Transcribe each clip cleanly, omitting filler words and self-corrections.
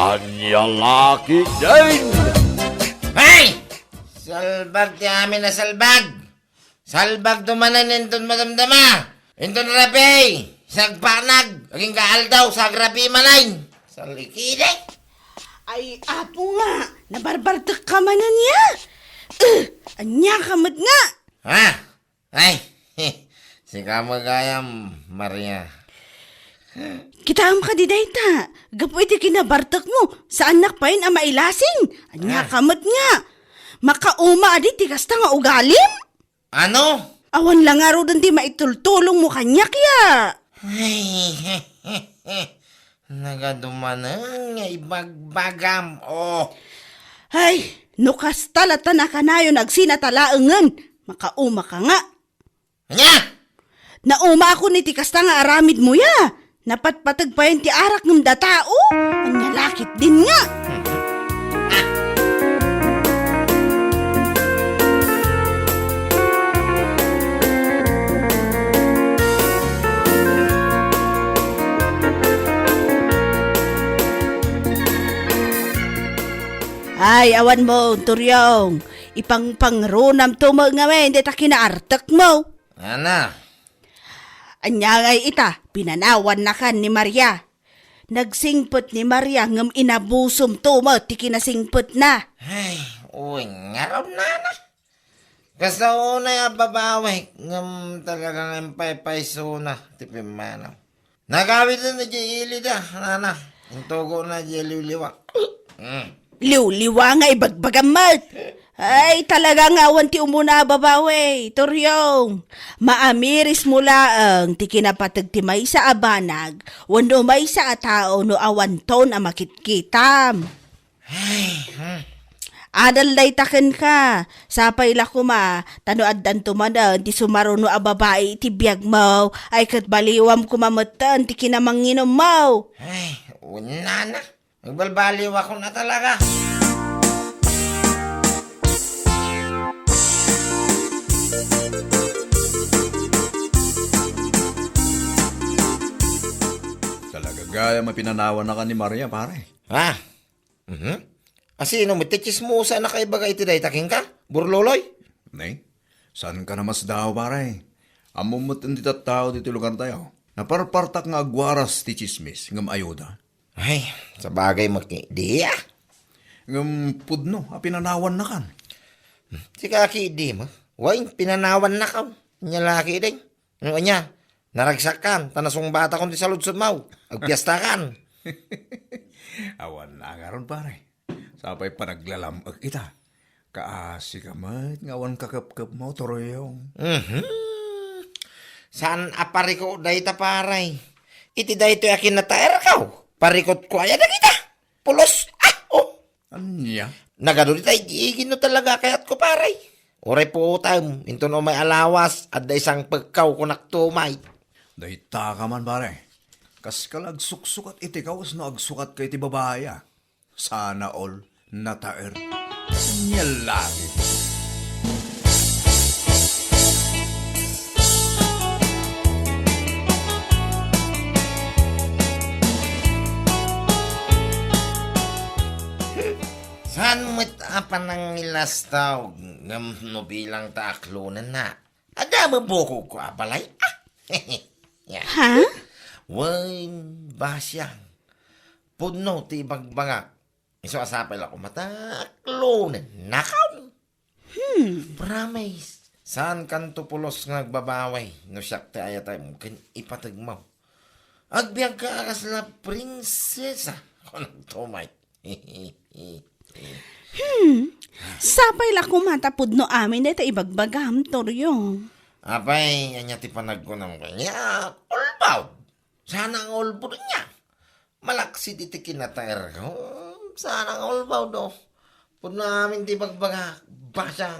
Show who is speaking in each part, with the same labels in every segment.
Speaker 1: Anya laki din!
Speaker 2: Hey! Salbag ti amin na salbag! Salbag dumanan inton madamdama! Inton rapi! Sagpanag! Aging kaaldaw sa grapi manay! Salikiday!
Speaker 3: Ay, apo nga, nabarbartak ka man na niya. Anya kamot nga.
Speaker 2: Ha? Ay! Si kamagayam, Maria.
Speaker 3: Kitaan ka di dayta. Gapoy ti kinabartak mo. Sa anak pa yun ang mailasing. Anya kamot nga. Makauma adi ti kasta nga ugalim.
Speaker 2: Ano?
Speaker 3: Awan lang nga ro doon di maitultulong mo kanya kaya.
Speaker 2: Ay, nagadumanan nga ibagbagam. Oh!
Speaker 3: Ay, nukas talata na ka na yun agsinatalaangan. Makauma ka nga.
Speaker 2: Anya?
Speaker 3: Nauma ako ni ti kasta nga aramid mo ya. Napatpatag pa yun ti arak ng datao. Anya lakit din nga. Ay, awan mo, Turyong. Ipangpangrunam to mo nga men, di ta kinaartak mo.
Speaker 2: Ana?
Speaker 3: Anya ngay ita, pinanawan na kan ni Maria. Nagsingpot ni Maria ngam inabusom to mo, ti kinasingpot na.
Speaker 2: Ay, uy, ngaraw na na. Kasi una yung babaway, ngam talagang empay-pay suna, tipim manaw. Nagawit na na da, nana. Yung tugo na liwliwa.
Speaker 3: Liw-liwa nga ibagbagamat. Ay, talagang awan ti umuna babawe, Turyong. Maamiris mo laang ti kinapatag ti may sa abanag, wano may sa atao no awan ton a makitkitam. Adal day taken ka, sapay la kuma, tano addan tumadan, ti sumaro no a babae ti biyag mo, ay kat baliwam kumamatan, ti kinamanginom mo.
Speaker 2: Ay, una na. Magbalbaliw ako na talaga.
Speaker 1: Talaga gaya mapinanawan na ka ni Maria, pare.
Speaker 2: Ha? Asino mo, tichismusa na kay bagay iti day taking ka? Burloloy?
Speaker 1: Nay, saan ka na mas daw, pare? Amumot ang tao dito lugar tayo. Naparpartak nga agwaras ti chismis, ngam ayuda.
Speaker 2: Ay, sa bagay di ah.
Speaker 1: Ngam pudno, pinanawan na kan.
Speaker 2: Si kaki di mo. Way, pinanawan na ka. Nya laki din. Ano niya? Naragsakan, tanasong bata kong di saludsod mau. Agpiyastakan.
Speaker 1: Awan na ngaron, pare. Sapay pa naglalamag kita. Kaasi ka mat, ngawan kakap-kap mo, Turyong.
Speaker 2: Saan apariko dayta paray? Iti dayto akin na taer kaw. Parikot ko ayan na kita. Pulos.
Speaker 1: Anya?
Speaker 2: Nagano di tayo, iigin no talaga kayat ko paray. Oray po utam, into no may alawas, at da isang pagkaw ko naktumay.
Speaker 1: Dayta ka man, pare. Kas ka agsuksuk at itikawas no agsukat kay ti babaya. Sana all nataer. Anya lagi.
Speaker 2: Saan mo't apan ng ilas tao, ngam no bilang taaklunan na. Ada mabuko ko abalay. Yeah.
Speaker 3: Ha?
Speaker 2: Wain basyang. Pudno ti bagbanga. Iso asapay ako mataklunan. Nakaw. Promise. Saan kanto pulos nga nagbabaway? No siyak ti ayatay mo kan ipatagmaw. Agbiag ka akas na prinsesa. Kung tumay.
Speaker 3: Sapay la kumatapod no amin dito ibagbagam, Turyong.
Speaker 2: Apay, anya ti panagkunam kanya, ulbaw. Sana ang ulbaw niya. Malaksi di ti kinataer ko. Sana ang ulbaw do. Pud namin ti bagbaga, basa.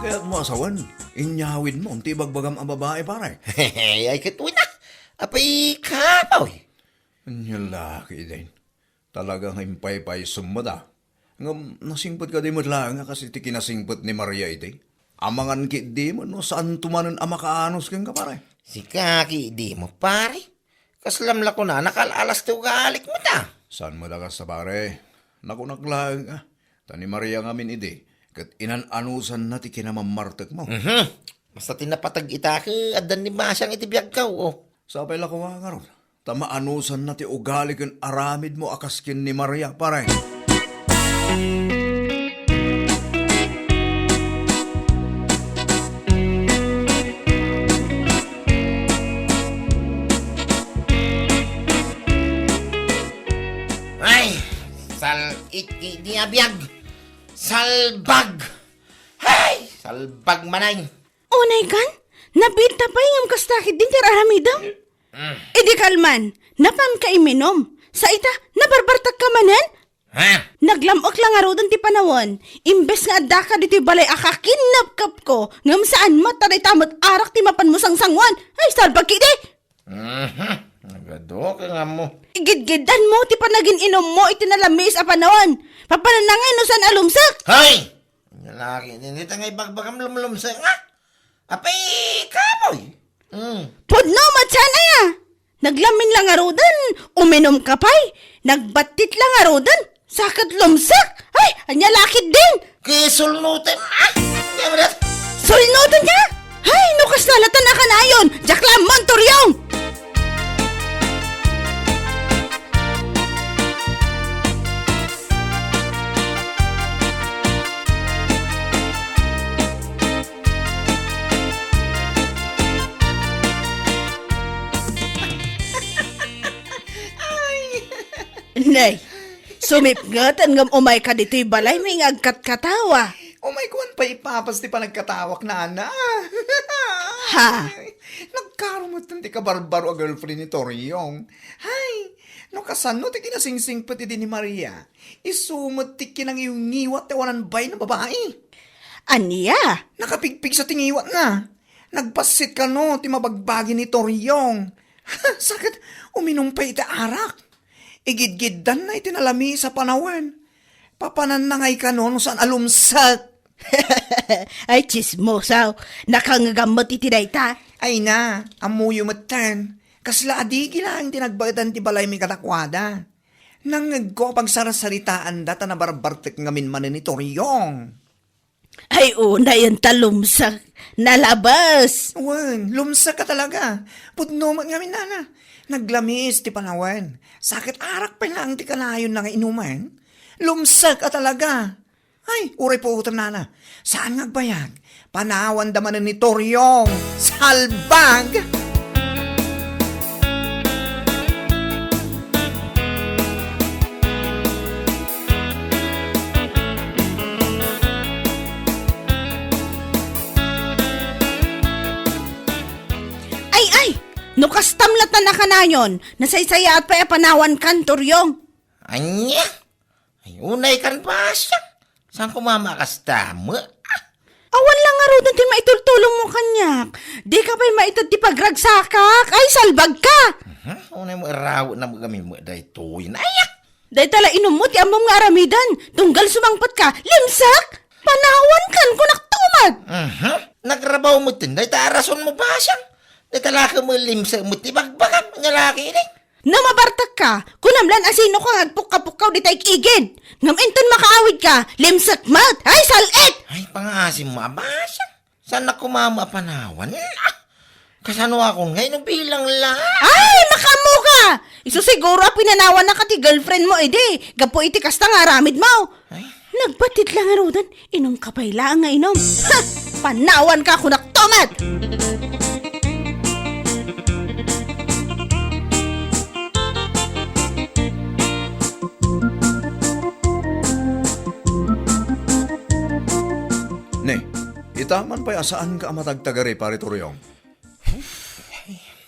Speaker 1: Kaya't mo asawan, inyawin mo, ti bagbagam ang babae, pare.
Speaker 2: Ay, katuwi na. Apay, kapaw.
Speaker 1: Anya laki din. Talagang himpay-pay sumada. Ngam, nasingpot ka di mo lang nga kasi ti kinasingpot ni Maria iti. Amangan ki di mo no saan tumanan amakaanos kang ka pare.
Speaker 2: Si Kaki, di mo pare. Kaslamla ko na, nakalalas ti ugalik mo ta.
Speaker 1: Saan mo dagas sa pare? Naku naklang ka. Tani Maria ngamin iti. Kat inananusan na ti kinamamartek mo.
Speaker 2: Basta tinapatag itake, adan ni Basyang itibiyag ka, oh.
Speaker 1: Sapay la ko nga ron. Tamaanusan na ti ugali kan aramid mo akaskin ni Maria pare.
Speaker 2: Ay, iki di abiyag. Salbag. Hay, salbag manay.
Speaker 3: Unay kan? Nabinta pa yung kastakit din tir aramidam? Idi kalman, napan ka iminom. Sa ita, nabarbartag ka manan?
Speaker 2: Ha?
Speaker 3: Naglamok lang aro doon ti panawon. Imbes nga adda ka dito balay akakinapkap ko. Ngam saan mataray tamot arak ti mapan mo sang sangwan. Ay, salbag kiti!
Speaker 2: Nagado ka nga mo.
Speaker 3: Igidgidan mo ti panagin inom mo iti nalamis a panawon. Papananangay no san alumsak.
Speaker 2: Hay! Ang lalaki, hindi nga ibagbagam lumlum sa nga. Apay, kapoy.
Speaker 3: Pudno, matsan ya. Naglamin lang aro doon. Uminom ka pa'y. Nagbatit lang aro doon. Sakat lumsak. Ay, anya lakit din.
Speaker 2: Kisulnutin. Di mo na.
Speaker 3: Sulnotan niya. Ay, nukas nalatan na ka na yun. Jaklam Montoryong. Nay, sumipngatan ngam umay ka dito'y balay may ngagkat katawa.
Speaker 1: Oh my God, pa ipapas ti pa nagkatawak na ana.
Speaker 3: Ha?
Speaker 1: Nagkarumot ti kabarbaro a girlfriend ni Toriong. Hay, no kasano ti kinasingsing pati din ni Maria. Isumot ti kinangiwat ti wanan bay na babae.
Speaker 3: Aniya?
Speaker 1: Nakapigpig sa tingiwat na. Nagpasit ka no, ti mabagbagi ni Toriong. Sakit, uminom pa iti arak. Igidgidan na itinalami sa panawan. Papananangay ka no, saan alumsat.
Speaker 3: Ay, chismosaw. Nakangagamot iti dayta.
Speaker 1: Ay na, amuyo matan. Kasla adigi lang tinagbadan ti balay mi katakwada. Nang nagko pagsarasalitaan data na barbartek ngamin manin ni Toriong.
Speaker 3: Ay, una yan talumsak. Nalabas.
Speaker 1: Wan, lumsa ka talaga. Pudno ngamin nana. Naglamis ti panawan. Sakit arak pa lang ti kanayon na nga inuman. Lumsa ka talaga. Ay, uray po utan nana. Saan ngagbayag? Panawan daman ni Toriong. Salbag!
Speaker 3: Ay! Nukastamlatan na ka na yun. Nasaysaya at pa panawan kan, Toryong.
Speaker 2: Anya? Ay, unay kan pa siya. Saan ko mamakasta mo?
Speaker 3: Awan lang nga rin ti maitultulong mo kanyak. Di ka pa'y maitod ti pagragsakak. Ay, salbag ka.
Speaker 2: Unay mo iraw na mo kami mo dahi tuwin. Ayak!
Speaker 3: Dahil tala inom mo ti among nga aramidan. Tunggal sumangpat ka. Limsak! Panawan kan kunak tumad.
Speaker 2: Nagrabaw mo tinday, tarason mo ba siya? Natalaka mo limsa mo tibagbagan ng lalaki ni.
Speaker 3: Namabartak ka. Kunamlan asino ka agpuk-kapukaw di tayo kigid. Ngam inton makaawid ka. Limsak mat. Ay, salit!
Speaker 2: Ay, pangasim mo ba siya? Saan na kumama panawan? Kasano ako ngayon bilang lang.
Speaker 3: Ay, makamu ka! Iso siguro pinanawan na ka ti girlfriend mo, edi. Gapo iti kasta nga aramid mo.
Speaker 2: Ay.
Speaker 3: Nagbatit lang nga rodan. Inom ka pa'y lang nga inom. Ha! Panawan ka kunak tomat!
Speaker 1: Ne, itaman pa saan ka amatagtagari, pare Toriong?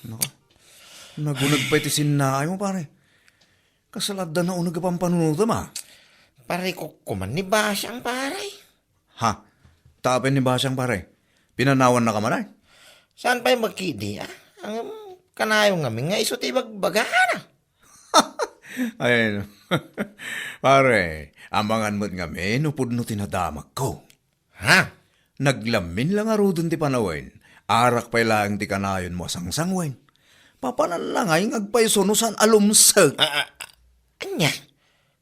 Speaker 1: Naka, nagunag pa iti sinnaay mo, pare. Kasalada na unag pang panunutam, ha?
Speaker 2: Pare ko kuman ni Basyang pare.
Speaker 1: Ha? Tapin ni Basyang, pare. Pinanawan na ka man, ay?
Speaker 2: Saan pa'y magkidi, Ang kanayong ngamin nga iso tibagbagan,
Speaker 1: Ay, pare, amangan mo't nga men, upod no tinadamak ko.
Speaker 2: Ha?
Speaker 1: Naglamin lang aro dun ti panawen, arak pa lang ti kanayon mo sangsangwen. Papanan lang ay ngagpaysunusan alumsag.
Speaker 2: Anya?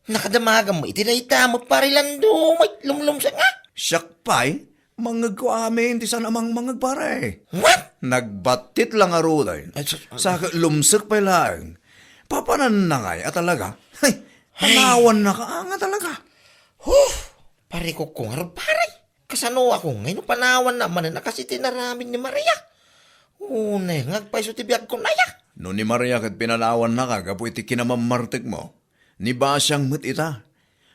Speaker 2: Nakadamagan mo itinayta mo parilando, may lumlum sa nga.
Speaker 1: Siyak pa'y, mangag ko amin ti san amang mangag pare.
Speaker 2: What?
Speaker 1: Nagbatit lang aro din.
Speaker 2: Ay,
Speaker 1: Sa lumsag pa lang. Papanan na ngay at talaga. Ay, panawan na ka nga talaga.
Speaker 2: Pare ko kung harap pare. Kasano ako ngayon panawan naman na kasi tinaramin ni Maria. Unay, ngagpaiso ti biyag ko na ya.
Speaker 1: No ni Maria kat pinanawan na ka, gapu iti kinamamartik mo. Ni ba siyang mat ita?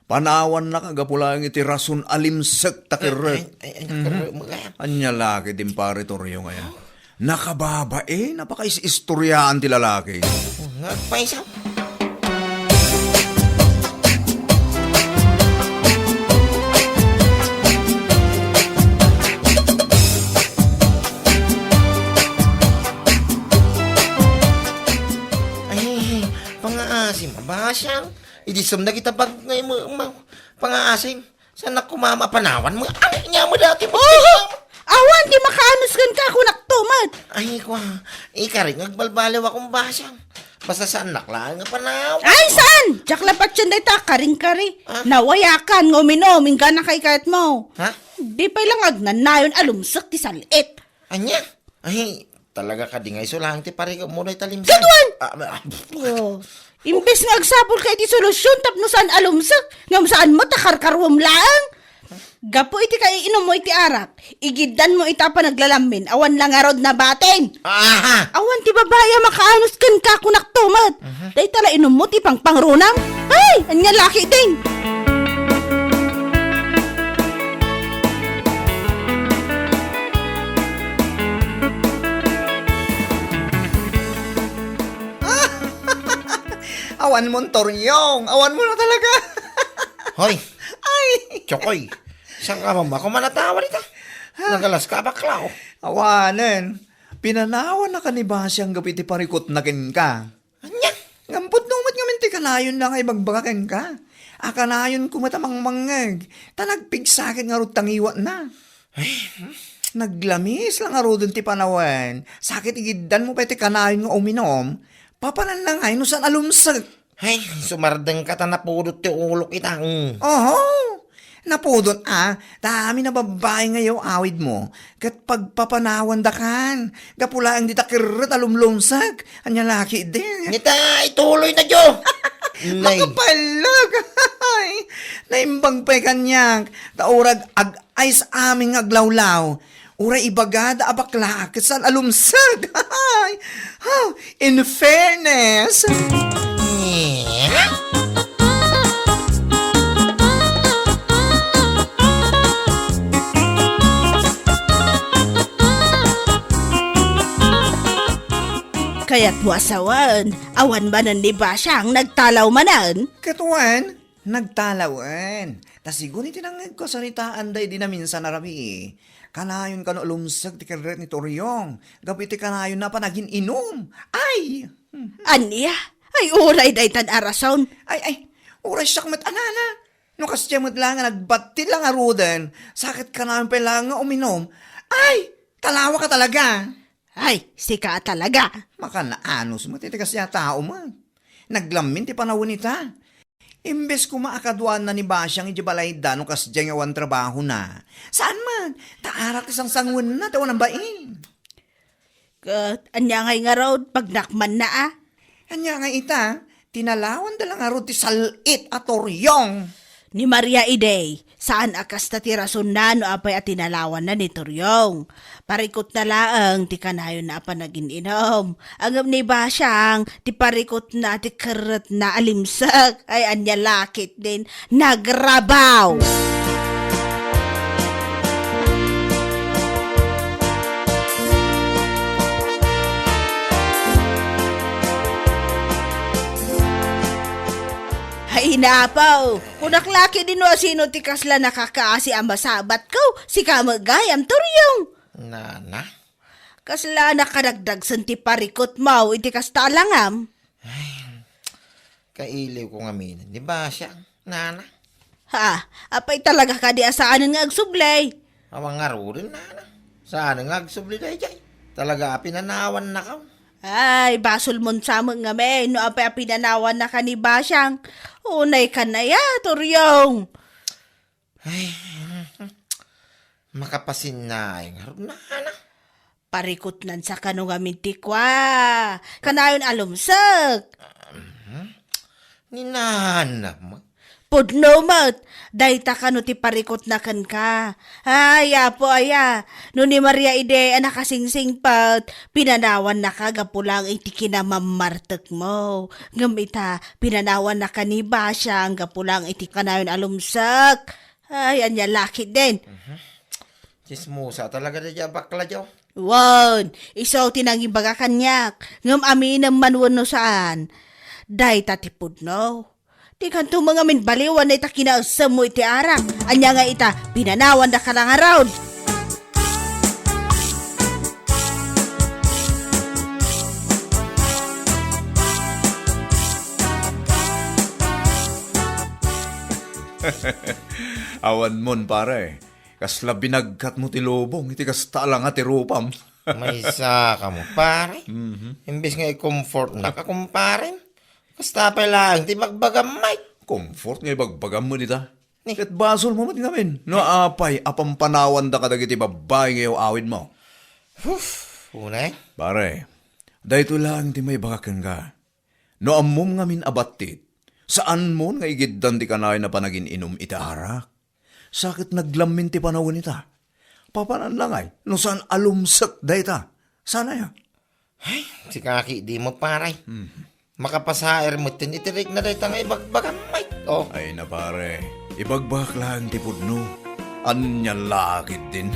Speaker 1: Panawan na ka, gapu lang iti rason alimsek takiret. Anya laki din pare Toryo ngayon. Nakababae, napaka-istoryaan ti lalaki.
Speaker 2: Ngagpaiso. Ay, pangaasim, abasyang. Idisam na kita pag ngay mo, pangaasim. Sana kumama panawan mo. Ano niya mo dati mo?
Speaker 3: Awan, di makaanus kan ka ako naktumat.
Speaker 2: Ay, kwa. Ikaring nagbalbaliw akong basyang. Basta sa anak lang nga panawan.
Speaker 3: Ay, saan? Diyak lapat siya na ita, karing-kari.
Speaker 2: Ah?
Speaker 3: Nawayakan, nguminom, ka na kay kahit mo.
Speaker 2: Ha?
Speaker 3: Di pa lang agnan na yun alumsak ti salit.
Speaker 2: Anya? Ay, talaga ka di nga iso lang ti pare mo na italimsan.
Speaker 3: Katuan!
Speaker 2: Ah,
Speaker 3: Imbes nga agsapol kay di solusyon tapno saan alumsak, ngam saan mo takarkarwam lang. Gapo iti kay inom mo iti arak, igidan mo ita pa naglalamin, awan lang arod na batin.
Speaker 2: Aha!
Speaker 3: Awan ti babaya makaanos kan ka kunak tumat. Day tala inom mo ti pang pangrunam. Ay, anya laki din.
Speaker 1: Awan mo, Toryong. Awan mo na talaga.
Speaker 2: Hoy! Ay! Chokoy! Saan ka mama? Kung manatawa nita. Nagalas ka baklaw.
Speaker 1: Awanan. Pinanawan na ka ni Basyang gapiti parikot na kin ka.
Speaker 2: Anya?
Speaker 1: Ngampot numat nga minti kanayon na ngay bagbagaken ka. Akanayon kumatamang mangag. Tanagpigsakin nga rut tangiwa na. Naglamis lang nga rodon ti panawan. Sakit igiddan mo pa ti kanayon nga uminom. Papanan lang ay no saan alumsag.
Speaker 2: Ay, sumardeng ka ta napudot ti ulo kita.
Speaker 1: Oho! Napudot dami na babae ngayon awid mo. Kat pagpapanawan da kan. Gapula ang ditakirot alumlumsag. Anya laki din.
Speaker 2: Nita, ituloy na jo! Nay,
Speaker 1: Makapalag! Naimbang pa'y kanyang. Taurag ag-ay sa aming aglawlaw. Uray ibagada abakla kasan alumsag. In fairness.
Speaker 3: Kaya't mo asawan, awan ba nan di ba siyang nagtalaw manan?
Speaker 1: Katuan, nagtalawan. Tas siguro tinangag ko sanitaan day di na minsan narami. Kanayon ka no lumsag ti karet ni Toryong. Gapiti kanayon na pa naging inom. Ay!
Speaker 3: Aniya? Ay, uray day tan arason.
Speaker 1: Ay, oras siyak mat anana. No kasya mat lang nga nagbati lang arudan. Sakit ka namin pa lang nga uminom. Ay, talawa ka talaga.
Speaker 3: Ay, sika talaga.
Speaker 1: Makanaanos mo, titigas niya tao mo. Naglamin ti panawin nita. Imbes ko maakadwan na ni Basyang ijibalay da no kas diyang awan trabaho na. Saan man? Taarak isang sangun na, tawa ng bain.
Speaker 3: Kat, anya ngay nga raw, pag nakman na
Speaker 1: Anya nga ita, tinalawan da lang aro ti salit at Toryong.
Speaker 3: Ni Maria Idey, saan akas ta ti rason na no apay at tinalawan na ni Toryong. Parikot na laang ti kanayon na apa naging inom. Angam ni Basyang, ti parikot na ti karat na alimsak. Ay anya lakit din, nagrabaw. Ay napaw, kunak laki din wa sino ti kasla nakakaasi ang masabat ko, si kamagayam Toryong.
Speaker 2: nana.
Speaker 3: Kasla nakadagdag san ti parikot mau iti kastalangam.
Speaker 2: kailiw ko nga minan. Di ba siya, nana?
Speaker 3: Ha, apay talaga ka di asaanan nga agsublay.
Speaker 2: Awang nga rin, nana. Saan nga agsubli na dyan? Talaga pinanawan na ka.
Speaker 3: Ay, basol mon sa mga me, no apay pinanawan na ka ni Basyang. Unay ka na ya, Turyong.
Speaker 2: Ay, makapasin na yung harap na, nana.
Speaker 3: Parikot nan sa kanong amintikwa. Kanayon alumsak.
Speaker 2: Ni nana mo.
Speaker 3: Pudno mat, dayta ka no ti parikot na kan ka. Ay, apo aya, no ni Maria ide anak kasingsing pat, pinanawan na ka gapulang iti kinamamartek mo. Gamita, pinanawan na ka ni Basya, gapulang iti kanayon alumsak. Ay, anya laki din.
Speaker 2: Chismusa talaga na dyan bakla dyan.
Speaker 3: Wan, isaw tinanging baga kanyak, ngam amin ang manuan no saan. Dayta ti pudno. Di kanto mga minbaliwan na ita kinausam mo iti arak. Anya nga ita, pinanawan na ka lang around.
Speaker 4: Awan mon pare, kasla binagkat mo ti lobong, iti kasta lang ti rupam.
Speaker 2: May isa ka mo, pare. Imbis nga i-comfort na ka, kumpare. Basta pa lang, di magbagamay.
Speaker 4: Comfort nga ibagbagam mo nita.
Speaker 2: Ni.
Speaker 4: Kat basol mo mat ngamin. No apay, apampanawan da kadag iti babae ngayon awin mo.
Speaker 2: Unay?
Speaker 4: Pare, dahito lang ti may bakakan ka. No amom ngamin abatit, saan mo nga igiddan ti kanay na panagin inom iti arak? Sakit naglamin ti panawin ita. Papanan lang ay, no saan alumsak dayta. Sana ya?
Speaker 2: Ay, si kaki di mo, pare. Makapasair mo tin, itirik na dahil nga ibagbagamay. Oh,
Speaker 4: Ay na pare, ibagbak lang ti pudno. Anya lakit din.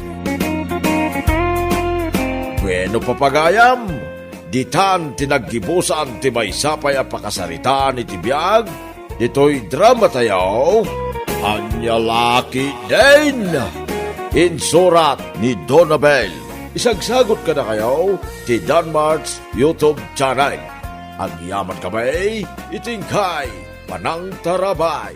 Speaker 5: Bueno papagayam, ditan tinaggibusan ti may sapay a pakasaritaan iti biyag, ito'y drama tayo, anya laki din. Insurat ni Donabel. Isagsagot ka na kayo ti Danmarks YouTube channel. Ang yaman kamay, itingkay, panang tarabay.